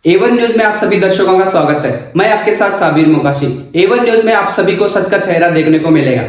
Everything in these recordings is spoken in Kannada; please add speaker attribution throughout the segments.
Speaker 1: A1 न्यूज में आप सभी दर्शकों का स्वागत है। मैं आपके साथ साबिर मुकाशी। A1 न्यूज में आप सभी को सच का चेहरा देखने को मिलेगा।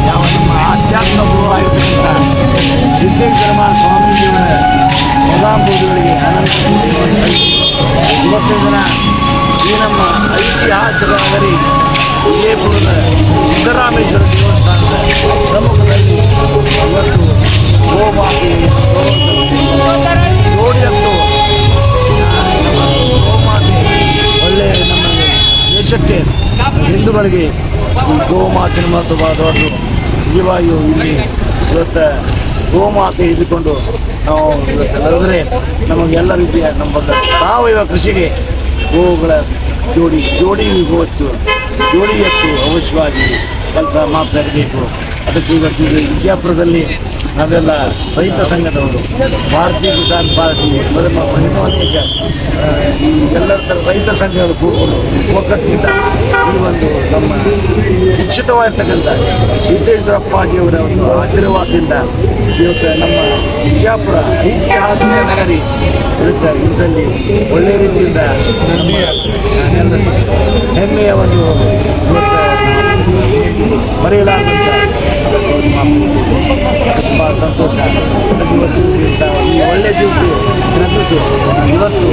Speaker 2: ಯಾವ ನಮ್ಮ ಆಧ್ಯಾತ್ಮ ಗುರುವಾಗಿರ್ತಕ್ಕಂಥ ಸಿದ್ದೇಶ್ವರ ಸ್ವಾಮೀಜಿಯವರ ಪದಾಂಬುಗಳಿಗೆ ಅನಂತ ಇವತ್ತಿನ ದಿನ ಈ ನಮ್ಮ ಐತಿಹಾಸಿಕ ನಗರಿ ವಿಜಯಪುರದ ಸಿದ್ದರಾಮೇಶ್ವರ ದೇವಸ್ಥಾನದ ಸಮ್ಮುಖದಲ್ಲಿ ಇವತ್ತು ಗೋಮಾತೆ ನೋಡಿ ಅಂತೂ ನಮ್ಮ ಗೋಮಾತೆ ಒಳ್ಳೆಯ ನಮ್ಮ ದೇಶಕ್ಕೆ ಹಿಂದೂಗಳಿಗೆ ಈ ಗೋಮಾತಿನ ಮತ್ತು ದೊಡ್ಡ ನಿಜವಾಗಿಯೂ ಇಲ್ಲಿ ಇವತ್ತು ಗೋಮಾತೆ ಇದ್ದುಕೊಂಡು ನಾವು ಇವತ್ತು ನಡೆದರೆ ನಮಗೆ ಎಲ್ಲ ರೀತಿಯ ನಮ್ಮ ಸಾವಯವ ಕೃಷಿಗೆ ಗೋಗಳ ಜೋಡಿ ಗೋತ್ತು ಜೋಡಿ ಎತ್ತು ಅವಶ್ಯವಾಗಿ ಕೆಲಸ ಮಾಡ್ತಾ ಇರಬೇಕು. ಅದಕ್ಕೆ ಇವತ್ತು ವಿಜಯಪುರದಲ್ಲಿ ನಾವೆಲ್ಲ ರೈತ ಸಂಘದವರು ಭಾರತೀಯ ಕಿಸಾನ್ ಪಾರ್ಟಿ ಮೊದಲ ಅನೇಕ ಈ ಎಲ್ಲ ಥರ ರೈತ ಸಂಘಗಳು ಕೂಡಿಕೊಂಡು ಒಕ್ಕಟ್ಟಿನಿಂದ ಈ ಒಂದು ನಮ್ಮ ನಿಶ್ಚಿತವಾಗಿರ್ತಕ್ಕಂಥ ಸಿದ್ದೇಶ್ವರಪ್ಪಾಜಿಯವರ ಒಂದು ಆಶೀರ್ವಾದದಿಂದ ಇವತ್ತು ನಮ್ಮ ವಿಜಯಪುರ ಐತಿಹಾಸಿಕ ನಗರಿ ಇದರಲ್ಲಿ ಒಳ್ಳೆಯ ರೀತಿಯಿಂದ ನಮ್ಮ ಹೆಮ್ಮೆಯ ಒಂದು ಇವತ್ತು ಮರೆಯಲಾದಂಥ ತುಂಬ ಸಂತೋಷ. ಇವತ್ತು ಈ ಒಳ್ಳೆಯ ದಿವಸ ಇವತ್ತು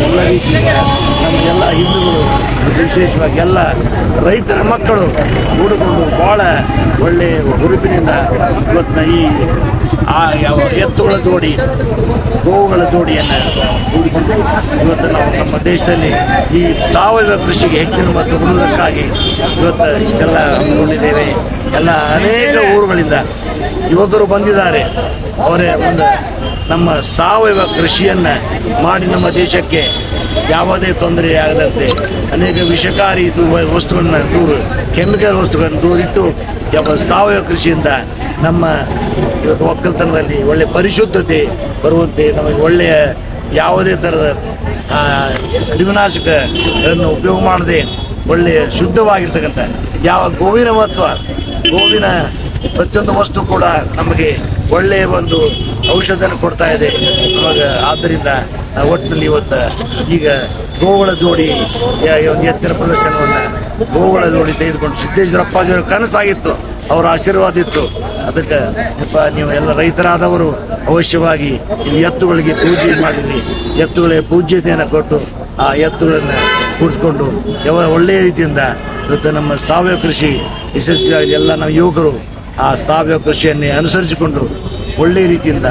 Speaker 2: ಎಲ್ಲ ರೀತಿಯ ನಮಗೆಲ್ಲ ಹಿಂದೂಗಳು ವಿಶೇಷವಾಗಿ ಎಲ್ಲ ರೈತರ ಮಕ್ಕಳು ಕೂಡಿಕೊಂಡು ಭಾಳ ಒಳ್ಳೆಯ ಹುರುಪಿನಿಂದ ಇವತ್ತಿನ ಈ ಯಾವ ಎತ್ತುಗಳ ಜೋಡಿ ಗೋವುಗಳ ಜೋಡಿಯನ್ನು ಕೂಡಿಕೊಂಡು ಇವತ್ತು ನಾವು ನಮ್ಮ ದೇಶದಲ್ಲಿ ಈ ಸಾವಯವ ಕೃಷಿಗೆ ಹೆಚ್ಚಿನ ಮತ್ತು ಕೊಡುವುದಕ್ಕಾಗಿ ಇವತ್ತು ಇಷ್ಟೆಲ್ಲ ಹಮ್ಮಿಕೊಂಡಿದ್ದೇವೆ. ಎಲ್ಲ ಅನೇಕ ಊರುಗಳಿಂದ ಯುವಕರು ಬಂದಿದ್ದಾರೆ. ಅವರೇ ಒಂದು ನಮ್ಮ ಸಾವಯವ ಕೃಷಿಯನ್ನು ಮಾಡಿ ನಮ್ಮ ದೇಶಕ್ಕೆ ಯಾವುದೇ ತೊಂದರೆ ಆಗದಂತೆ ಅನೇಕ ವಿಷಕಾರಿ ವಸ್ತುಗಳನ್ನ ದೂರ ಕೆಮಿಕಲ್ ವಸ್ತುಗಳನ್ನು ದೂರಿಟ್ಟು ಯಾವ ಸಾವಯವ ಕೃಷಿಯಿಂದ ನಮ್ಮ ಇವತ್ತು ಒಕ್ಕಲ್ತನದಲ್ಲಿ ಒಳ್ಳೆಯ ಪರಿಶುದ್ಧತೆ ಬರುವಂತೆ ನಮಗೆ ಒಳ್ಳೆಯ ಯಾವುದೇ ಥರದ ಕ್ರಿಮಿನಾಶಕಗಳನ್ನು ಉಪಯೋಗ ಮಾಡದೆ ಒಳ್ಳೆಯ ಶುದ್ಧವಾಗಿರ್ತಕ್ಕಂಥ ಯಾವ ಗೋವಿನ ಮಹತ್ವ ಗೋವಿನ ಪ್ರತಿಯೊಂದು ವಸ್ತು ಕೂಡ ನಮಗೆ ಒಳ್ಳೆಯ ಒಂದು ಔಷಧನ ಕೊಡ್ತಾ ಇದೆ ನಮಗೆ. ಆದ್ದರಿಂದ ಒಟ್ಟಿನಲ್ಲಿ ಇವತ್ತು ಈಗ ಗೋಗಳ ಜೋಡಿ ಒಂದು ಎತ್ತಿನ ಪ್ರದರ್ಶನವನ್ನು ಗೋಗಳ ಜೋಡಿ ತೆಗೆದುಕೊಂಡು ಸಿದ್ದೇಶ್ವರಪ್ಪಾಜಿಯವರ ಕನಸಾಗಿತ್ತು, ಅವರ ಆಶೀರ್ವಾದ ಇತ್ತು. ಅದಕ್ಕೆ ನೀವು ಎಲ್ಲ ರೈತರಾದವರು ಅವಶ್ಯವಾಗಿ ನೀವು ಎತ್ತುಗಳಿಗೆ ಪೂಜೆ ಮಾಡಿದ್ರಿ, ಎತ್ತುಗಳಿಗೆ ಪೂಜ್ಯತೆಯನ್ನು ಕೊಟ್ಟು ಆ ಎತ್ತುಗಳನ್ನು ಕೂಡಿಸ್ಕೊಂಡು ಒಳ್ಳೆಯ ರೀತಿಯಿಂದ ಇವತ್ತು ನಮ್ಮ ಸಾವಯವ ಕೃಷಿ ಯಶಸ್ವಿಯಾಗಿ ಎಲ್ಲ ನಮ್ಮ ಯುವಕರು ಆ ಸಾವಯವ ಕೃಷಿಯನ್ನೇ ಅನುಸರಿಸಿಕೊಂಡು ಒಳ್ಳೆಯ ರೀತಿಯಿಂದ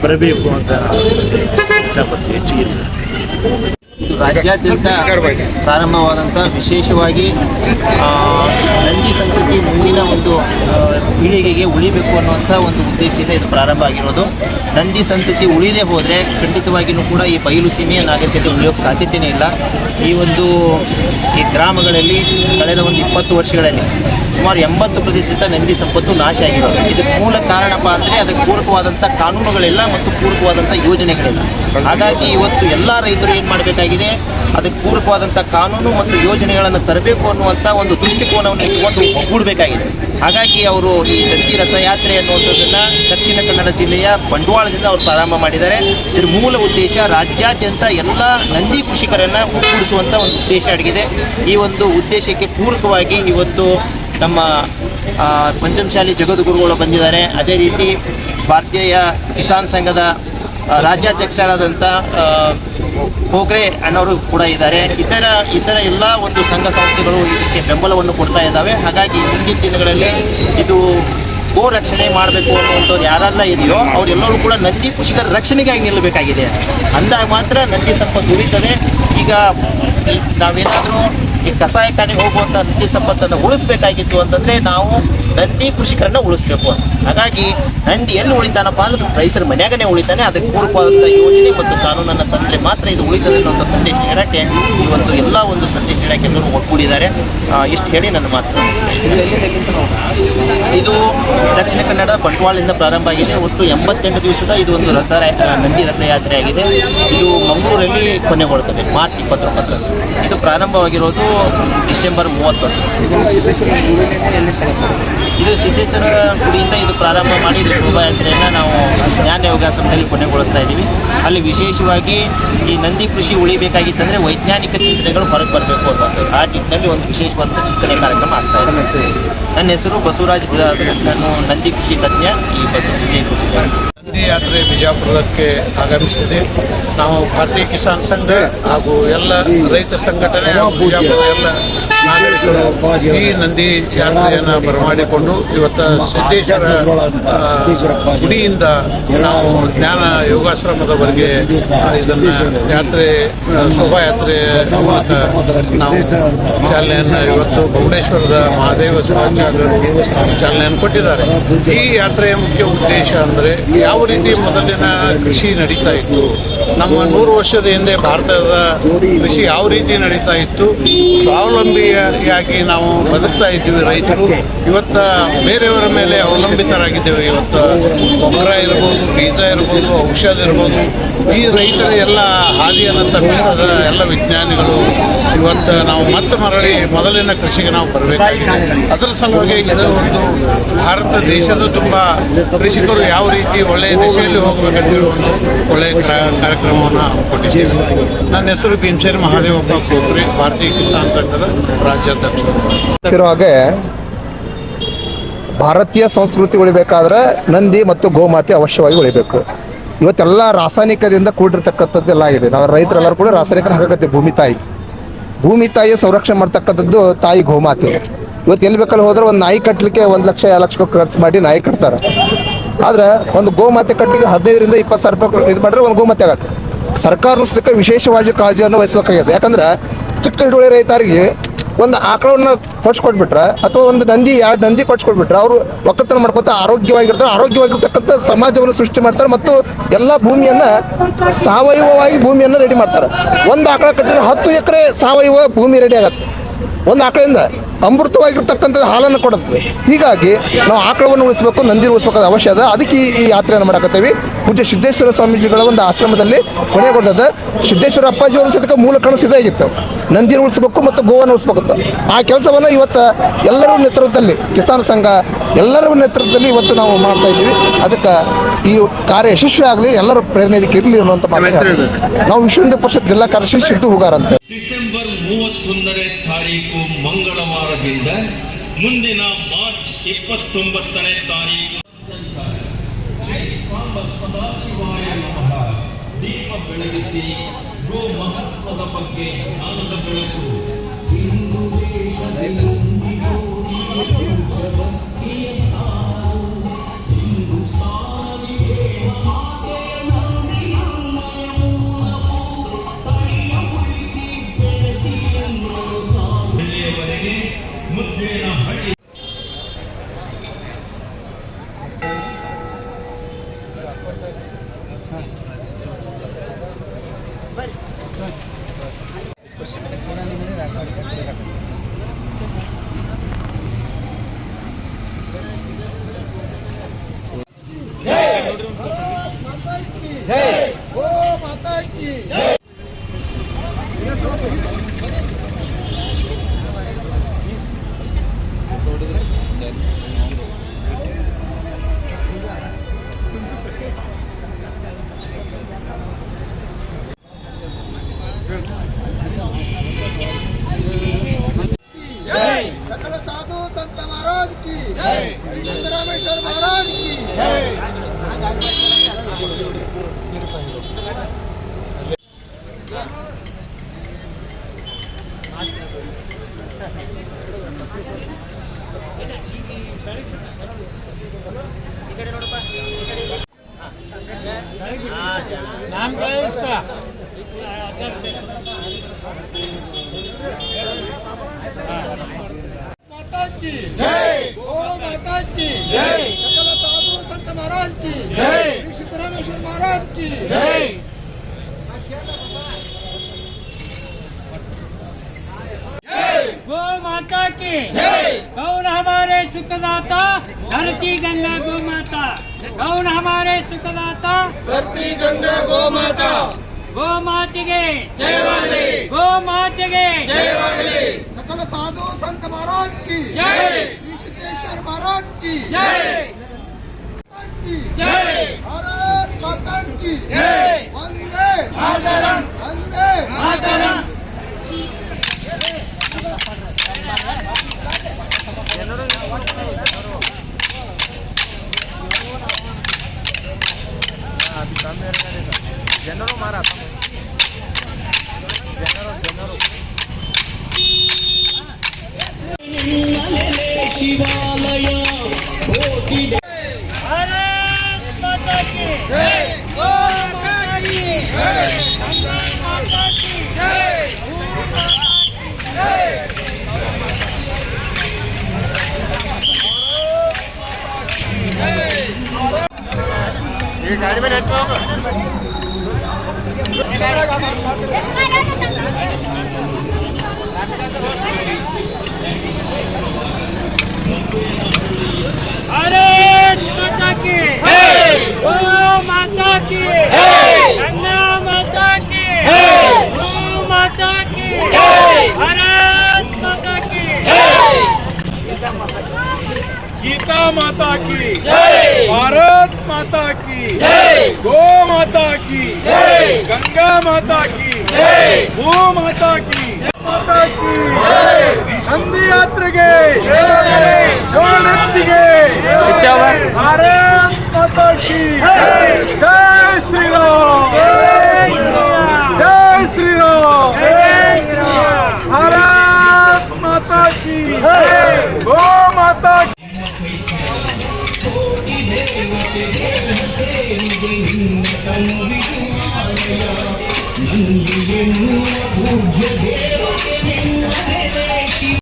Speaker 2: ಬರಬೇಕು ಅಂತ ನಾವು ಇಚ್ಛಾಪಟ್ಟು ಹೆಚ್ಚಿಗೆ
Speaker 3: ರಾಜ್ಯಾದ್ಯಂತ ಪ್ರಾರಂಭವಾದಂಥ ವಿಶೇಷವಾಗಿ ನಂದಿ ಸಂತತಿ ಮುಂದಿನ ಒಂದು ಪೀಳಿಗೆಗೆ ಉಳಿಬೇಕು ಅನ್ನುವಂಥ ಒಂದು ಉದ್ದೇಶದಿಂದ ಇದು ಪ್ರಾರಂಭ ಆಗಿರೋದು. ನಂದಿ ಸಂತತಿ ಉಳಿದೇ ಹೋದರೆ ಖಂಡಿತವಾಗಿಯೂ ಕೂಡ ಈ ಬಯಲು ಸೀಮೆಯ ನಾಗರಿಕತೆ ಉಳಿಯೋಕ್ಕೆ ಸಾಧ್ಯತೆಯೇ ಇಲ್ಲ. ಈ ಗ್ರಾಮಗಳಲ್ಲಿ ಕಳೆದ ಒಂದು 20 ವರ್ಷಗಳಲ್ಲಿ ಸುಮಾರು 80% ನಂದಿ ಸಂಪತ್ತು ನಾಶ ಆಗಿರೋದು. ಇದಕ್ಕೆ ಮೂಲ ಕಾರಣಪ್ಪ ಅಂದರೆ ಅದಕ್ಕೆ ಪೂರಕವಾದಂಥ ಕಾನೂನುಗಳಿಲ್ಲ ಮತ್ತು ಪೂರಕವಾದಂಥ ಯೋಜನೆಗಳಿಲ್ಲ. ಹಾಗಾಗಿ ಇವತ್ತು ಎಲ್ಲ ರೈತರು ಏನು ಮಾಡಬೇಕಾಗಿದೆ, ಅದಕ್ಕೆ ಪೂರಕವಾದಂಥ ಕಾನೂನು ಮತ್ತು ಯೋಜನೆಗಳನ್ನು ತರಬೇಕು ಅನ್ನುವಂಥ ಒಂದು ದೃಷ್ಟಿಕೋನವನ್ನು ಇಟ್ಟುಕೊಂಡು ಒಗ್ಗೂಡಬೇಕಾಗಿದೆ. ಹಾಗಾಗಿ ಅವರು ಈ ನಂದಿ ರಥಯಾತ್ರೆ ಅನ್ನುವಂಥದ್ದನ್ನು ದಕ್ಷಿಣ ಕನ್ನಡ ಜಿಲ್ಲೆಯ ಬಂಟ್ವಾಳದಿಂದ ಅವರು ಪ್ರಾರಂಭ ಮಾಡಿದ್ದಾರೆ. ಇದರ ಮೂಲ ಉದ್ದೇಶ ರಾಜ್ಯಾದ್ಯಂತ ಎಲ್ಲ ನಂದಿ ಕೃಷಿಕರನ್ನು ಒಗ್ಗೂಡಿಸುವಂಥ ಒಂದು ಉದ್ದೇಶ ಅಡಗಿದೆ. ಈ ಒಂದು ಉದ್ದೇಶಕ್ಕೆ ಪೂರಕವಾಗಿ ಇವತ್ತು ನಮ್ಮ ಪಂಚಮಶಾಲಿ ಜಗದ್ಗುರುಗಳು ಬಂದಿದ್ದಾರೆ. ಅದೇ ರೀತಿ ಭಾರತೀಯ ಕಿಸಾನ್ ಸಂಘದ ರಾಜ್ಯಾಧ್ಯಕ್ಷರಾದಂಥ ಹೋಗ್ರೆ ಅಣ್ಣವರು ಕೂಡ ಇದ್ದಾರೆ. ಇತರ ಎಲ್ಲ ಒಂದು ಸಂಘ ಸಂಸ್ಥೆಗಳು ಇದಕ್ಕೆ ಬೆಂಬಲವನ್ನು ಕೊಡ್ತಾ ಇದ್ದಾವೆ. ಹಾಗಾಗಿ ಮುಂದಿನ ದಿನಗಳಲ್ಲಿ ಇದು ಗೋ ರಕ್ಷಣೆ ಮಾಡಬೇಕು ಅನ್ನುವಂಥವ್ರು ಯಾರೆಲ್ಲ ಇದೆಯೋ ಅವರೆಲ್ಲರೂ ಕೂಡ ನಂದಿ ಕೃಷಿಕರ ರಕ್ಷಣೆಗಾಗಿ ನಿಲ್ಲಬೇಕಾಗಿದೆ. ಅಂದಾಗ ಮಾತ್ರ ನಂದಿ ಸಂಪತ್ತು ಉಳಿತದೆ. ಈಗ ನಾವೇನಾದರೂ ಈ ಕಸಾಯಖಾನೆಗೆ ಹೋಗುವಂಥ ನದಿ ಸಂಪತ್ತನ್ನು ಉಳಿಸ್ಬೇಕಾಗಿತ್ತು ಅಂತಂದರೆ ನಾವು ನಂದಿ ಕೃಷಿಕರನ್ನ ಉಳಿಸ್ಬೇಕು ಅಂತ. ಹಾಗಾಗಿ ನಂದಿ ಎಲ್ಲಿ ಉಳಿತಾನಪ್ಪ ಅಂದ್ರೆ ರೈತರ ಮನ್ಯಾಗನೇ ಉಳಿತಾನೆ. ಅದಕ್ಕೆ ಪೂರಕವಾದಂಥ ಯೋಜನೆ ಮತ್ತು ಕಾನೂನನ್ನು ತಂದರೆ ಮಾತ್ರ ಇದು ಉಳಿತದೆ ಅನ್ನೋ ಒಂದು ಸಂದೇಶ ನೀಡೋಕ್ಕೆ ಈ ಒಂದು ಎಲ್ಲ ಒಂದು ಸಂದೇಶ ನೀಡೋಕ್ಕೆ ಎಲ್ಲರೂ ಒಗ್ಗೂಡಿದ್ದಾರೆ. ಇಷ್ಟು ಹೇಳಿ ನನ್ನ ಮಾತು. ಇದು ದಕ್ಷಿಣ ಕನ್ನಡ ಬಂಟ್ವಾಳದಿಂದ ಪ್ರಾರಂಭ ಆಗಿದೆ. ಒಟ್ಟು 88 ದಿವಸದ ಇದು ಒಂದು ನಂದಿ ರಥಯಾತ್ರೆ ಆಗಿದೆ. ಇದು ಮಂಗಳೂರಲ್ಲಿ ಕೊನೆಗೊಳ್ತದೆ ಮಾರ್ಚ್ 29. ಇದು ಪ್ರಾರಂಭವಾಗಿರೋದು ಡಿಸೆಂಬರ್ 31. ಇದು ಸಿದ್ದೇಶ್ವರ ಗುಡಿಯಿಂದ ಇದು ಪ್ರಾರಂಭ ಮಾಡಿ ಇದು ಶೋಭಾಯಾತ್ರೆಯನ್ನು ನಾವು ಜ್ಞಾನ ಯೋಗಾಸನದಲ್ಲಿ ಕೊನೆಗೊಳಿಸ್ತಾ ಇದ್ದೀವಿ. ಅಲ್ಲಿ ವಿಶೇಷವಾಗಿ ಈ ನಂದಿ ಕೃಷಿ ಉಳಿಬೇಕಾಗಿತ್ತಂದರೆ ವೈಜ್ಞಾನಿಕ ಚಿಂತನೆಗಳು ಹೊರಗೆ ಬರಬೇಕು ಅನ್ನುವಂಥದ್ದು. ಆ ನಿಟ್ಟಿನಲ್ಲಿ ಒಂದು ವಿಶೇಷವಾದಂಥ ಚಿಂತನೆ ಕಾರ್ಯಕ್ರಮ ಆಗ್ತಾ ಇದೆ. ನನ್ನ ಹೆಸರು ಬಸವರಾಜ್ ಬಿಡಾದ್ರೆ. ನಾನು ನಂದಿ ಕೃಷಿ ತಜ್ಞ ಈ ವಿಜಯಪುರ ಜಿಲ್ಲೆ.
Speaker 4: ನಂದಿ ಯಾತ್ರೆ ಬಿಜಾಪುರಕ್ಕೆ ಆಗಮಿಸಿದೆ. ನಾವು ಭಾರತೀಯ ಕಿಸಾನ್ ಸಂಘ ಹಾಗೂ ಎಲ್ಲ ರೈತ ಸಂಘಟನೆ ಬಿಜಾಪುರದ ಎಲ್ಲ ನಾಗರಿಕರು ಈ ನಂದಿ ಯಾತ್ರೆಯನ್ನು ಬರಮಾಡಿಕೊಂಡು ಇವತ್ತು ಸಿದ್ದೇಶ್ವರ ಗುಡಿಯಿಂದ ನಾವು ಜ್ಞಾನ ಯೋಗಾಶ್ರಮದವರೆಗೆ ಇದನ್ನ ಯಾತ್ರೆ ಶೋಭಾಯಾತ್ರೆ ಮೂಲಕ ನಾವು ಚಾಲನೆಯನ್ನು ಇವತ್ತು ಭುವನೇಶ್ವರದ ಮಹಾದೇವ ಶಿವಾಚಾರ್ಯರು ಚಾಲನೆಯನ್ನು ಕೊಟ್ಟಿದ್ದಾರೆ. ಈ ಯಾತ್ರೆಯ ಮುಖ್ಯ ಉದ್ದೇಶ ಅಂದರೆ ಯಾವ ರೀತಿ ಮೊದಲಿನ ಕೃಷಿ ನಡೀತಾ ಇತ್ತು, ನಮ್ಮ 100 ವರ್ಷದ ಹಿಂದೆ ಭಾರತದ ಕೃಷಿ ಯಾವ ರೀತಿ ನಡೀತಾ ಇತ್ತು, ಸ್ವಾವಲಂಬಿಯಾಗಿ ನಾವು ಬದುಕ್ತಾ ಇದ್ದೀವಿ. ರೈತರು ಇವತ್ತು ಬೇರೆಯವರ ಮೇಲೆ ಅವಲಂಬಿತರಾಗಿದ್ದೇವೆ. ಇವತ್ತು ಗೊಬ್ಬರ ಇರ್ಬೋದು, ಬೀಜ ಇರ್ಬೋದು, ಔಷಧ ಇರ್ಬೋದು, ಈ ರೈತರ ಎಲ್ಲ ಹಾದಿಯನ್ನು ತಪ್ಪಿಸದ ಎಲ್ಲ ವಿಜ್ಞಾನಿಗಳು ಇವತ್ತು ನಾವು ಮತ್ತೆ ಮರಳಿ ಮೊದಲಿನ ಕೃಷಿಗೆ ನಾವು ಬರಬೇಕಾಗಿದೆ. ಅದರ ಸಲುವಾಗಿ ಇದು ಒಂದು ಭಾರತ ದೇಶದ ತುಂಬ ಕೃಷಿಕರು ಯಾವ ರೀತಿ ಒಳ್ಳೆಯ ದಿಶೆಯಲ್ಲಿ ಹೋಗಬೇಕಂತ ಒಂದು ಒಳ್ಳೆಯ ಕಾರ್ಯಕ್ರಮವನ್ನು ಹಮ್ಮಿಕೊಂಡಿದ್ದೇವೆ. ನನ್ನ ಹೆಸರು ಭೀಮಸೇನ ಮಹಾದೇವಪ್ಪ ಕೋತ್ರಿ, ಭಾರತೀಯ ಕಿಸಾನ್ ಸಂಘದ ರಾಜ್ಯಾಧ್ಯಕ್ಷ.
Speaker 5: ಹಾಗೆ ಭಾರತೀಯ ಸಂಸ್ಕೃತಿ ಉಳಿಬೇಕಾದ್ರೆ ನಂದಿ ಮತ್ತು ಗೋಮಾತೆ ಅವಶ್ಯವಾಗಿ ಉಳಿಬೇಕು. ಇವತ್ತೆಲ್ಲ ರಾಸಾಯನಿಕದಿಂದ ಕೂಡಿರ್ತಕ್ಕಂಥದ್ದೆಲ್ಲ ಆಗಿದೆ. ನಾವು ರೈತರೆಲ್ಲರೂ ಕೂಡ ರಾಸಾಯನಿಕ ಹಾಕಕತ್ತೀವಿ. ಭೂಮಿ ತಾಯಿ ಸಂರಕ್ಷಣೆ ಮಾಡ್ತಕ್ಕಂಥದ್ದು ತಾಯಿ ಗೋಮಾತೆ. ಇವತ್ತು ಎಲ್ಲಿ ಬೇಕಲ್ಲಿ ಹೋದ್ರೆ ಒಂದು ನಾಯಿ ಕಟ್ಟಲಿಕ್ಕೆ 1 ಲಕ್ಷ 2 ಲಕ್ಷ ಖರ್ಚು ಮಾಡಿ ನಾಯಿ ಕಟ್ತಾರೆ. ಆದ್ರೆ ಒಂದು ಗೋಮಾತೆ ಕಟ್ಟಲಿಕ್ಕೆ 15ರಿಂದ 20 ಸಾವಿರ ರೂಪಾಯಿ ಇದು ಮಾಡಿದ್ರೆ ಒಂದು ಗೋಮಾತೆ ಆಗುತ್ತೆ. ಸರ್ಕಾರ ಸದಕ್ಕೆ ವಿಶೇಷವಾಗಿ ಕಾಳಜಿಯನ್ನು ವಹಿಸಬೇಕಾಗಿದೆ. ಯಾಕಂದ್ರೆ ಚಿಕ್ಕ ಹಿಡುವಳಿ ರೈತರಿಗೆ ಒಂದು ಆಕಳವನ್ನು ಕೊಡ್ಸ್ಕೊಟ್ಬಿಟ್ರೆ ಅಥವಾ ಒಂದು ನಂದಿ 2 ನಂದಿ ಕೊಡ್ಸ್ಕೊಟ್ಬಿಟ್ರೆ ಅವರು ಒಕ್ಕತನ ಮಾಡ್ಕೊತ ಆರೋಗ್ಯವಾಗಿರ್ತಾರೆ. ಆರೋಗ್ಯವಾಗಿರ್ತಕ್ಕಂಥ ಸಮಾಜವನ್ನು ಸೃಷ್ಟಿ ಮಾಡ್ತಾರೆ ಮತ್ತು ಎಲ್ಲ ಭೂಮಿಯನ್ನು ಸಾವಯವವಾಗಿ ಭೂಮಿಯನ್ನು ರೆಡಿ ಮಾಡ್ತಾರೆ. ಒಂದು ಆಕಳ ಕಟ್ಟಿದ್ರೆ 10 ಎಕರೆ ಸಾವಯವ ಭೂಮಿ ರೆಡಿ ಆಗುತ್ತೆ. ಒಂದು ಆಕಳಿಂದ ಅಮೃತವಾಗಿರ್ತಕ್ಕಂಥ ಹಾಲನ್ನು ಕೊಡುತ್ತೆ. ಹೀಗಾಗಿ ನಾವು ಆಕಳವನ್ನು ಉಳಿಸಬೇಕು, ನಂದಿ ಉಳಿಸಬೇಕಾದ ಅವಶ್ಯ ಅದ. ಅದಕ್ಕೆ ಈ ಯಾತ್ರೆಯನ್ನು ಮಾಡಕತ್ತೀವಿ. ಪೂಜ್ಯ ಸಿದ್ದೇಶ್ವರ ಸ್ವಾಮೀಜಿಗಳ ಒಂದು ಆಶ್ರಮದಲ್ಲಿ ಕೊನೆಗೊಂಡದ್ದು. ಸಿದ್ದೇಶ್ವರ ಅಪ್ಪಾಜಿಯವರು ಸಹಿತ ಮೂಲ ಕನಸು ಇದಾಗಿತ್ತು, ನಂದಿನ ಉಳಿಸ್ಬೇಕು ಮತ್ತು ಗೋವನ್ನು ಉಳಿಸ್ಬೇಕಿತ್ತು. ಆ ಕೆಲಸವನ್ನು ಇವತ್ತು ಎಲ್ಲರ ನೇತೃತ್ವದಲ್ಲಿ ಕಿಸಾನ್ ಸಂಘ ಎಲ್ಲರ ನೇತೃತ್ವದಲ್ಲಿ ಇವತ್ತು ನಾವು ಮಾಡ್ತಾ ಇದ್ದೀವಿ. ಅದಕ್ಕೆ ಈ ಕಾರ್ಯ ಯಶಸ್ವಿ ಆಗಲಿ, ಎಲ್ಲರ ಪ್ರೇರಣೆ ಇದಕ್ಕೆ ಇರಲಿ ಅನ್ನುವಂಥ ಮಾತು. ನಾವು ವಿಶ್ವ ಹಿಂದೂ ಪರಿಷತ್ ಜಿಲ್ಲಾ ಕಾರ್ಯದರ್ಶಿ ಸಿದ್ದು ಹುಗಾರ್ ಅಂತ.
Speaker 6: ಡಿಸೆಂಬರ್ 31ನೇ ತಾರೀಕು ಮಂಗಳವಾರದಿಂದ ಮುಂದಿನ ಮಾರ್ಚ್ 29ನೇ ತಾರೀಕು ಶ್ರೀ ಸಾಂಬ ಸದಾಶಿವಾಯ ನಮಃ ದೀಪ ಬೆಳಗಿಸಿ ಗೋ ಮಹತ್ವದ ಬಗ್ಗೆ ಜ್ಞಾನದ ಬೆಳಕು. ಹಿಂದೂ ದೇಶದಲ್ಲಿ ಮುದ್ದೇನ ಹಳ್ಳಿ
Speaker 2: सकल साधु संत महाराज की श्री सिद्धरामेश्वर महाराज की
Speaker 4: नाम क्या है इसका?
Speaker 2: की जय, गौ माता की जय, सकल साधु संत महाराज की जय, श्री सिद्धरामेश्वर महाराज की जय।
Speaker 7: गौ माता की जय। कौन हमारे सुखदाता, धरती गंगा गौ माता। कौन हमारे सुखदाता,
Speaker 2: धरती गंगा गौ माता,
Speaker 7: गौ माತೆಗೆ
Speaker 2: जयवागली,
Speaker 7: गौ माತೆಗೆ
Speaker 2: जयवागली। सकल साधु संत महाराज की
Speaker 7: जय,
Speaker 2: श्री सिद्धेश्वर महाराज की
Speaker 7: जय,
Speaker 2: जय, भारत माता की जय, वंदे मातरम, वंदे मातरम।
Speaker 7: भारत माता की
Speaker 2: जय,
Speaker 7: गौ माता की जय, गंगा माता की जय, भू माता की जय। भारत माता की जय, गौ माता की जय, गंगा माता की जय, गौ माता की जय, भारत माता की जय,
Speaker 2: गीता माता की
Speaker 7: जय,
Speaker 2: भारत माता की
Speaker 7: जय,
Speaker 2: गौ माता की
Speaker 7: जय,
Speaker 2: गंगा माता की
Speaker 7: जय,
Speaker 2: भू माता की माता की ನಂದಿ ಯಾತ್ರೆಗೆ ಜೋಡೆತ್ತಿಗೆ ಭಾರತ್ ಮಾತಾ ಕಿ ಜೈ ಶ್ರೀರಾಮ್, ಜೈ ಶ್ರೀರಾಮ್, ಭಾರತ್ ಮಾತಾ ಕಿ ಗೋ ಮಾತಾ ಕಿ।
Speaker 6: ನಂದಿಗೆ ಪೂಜ್ಯ ದೇವತೆ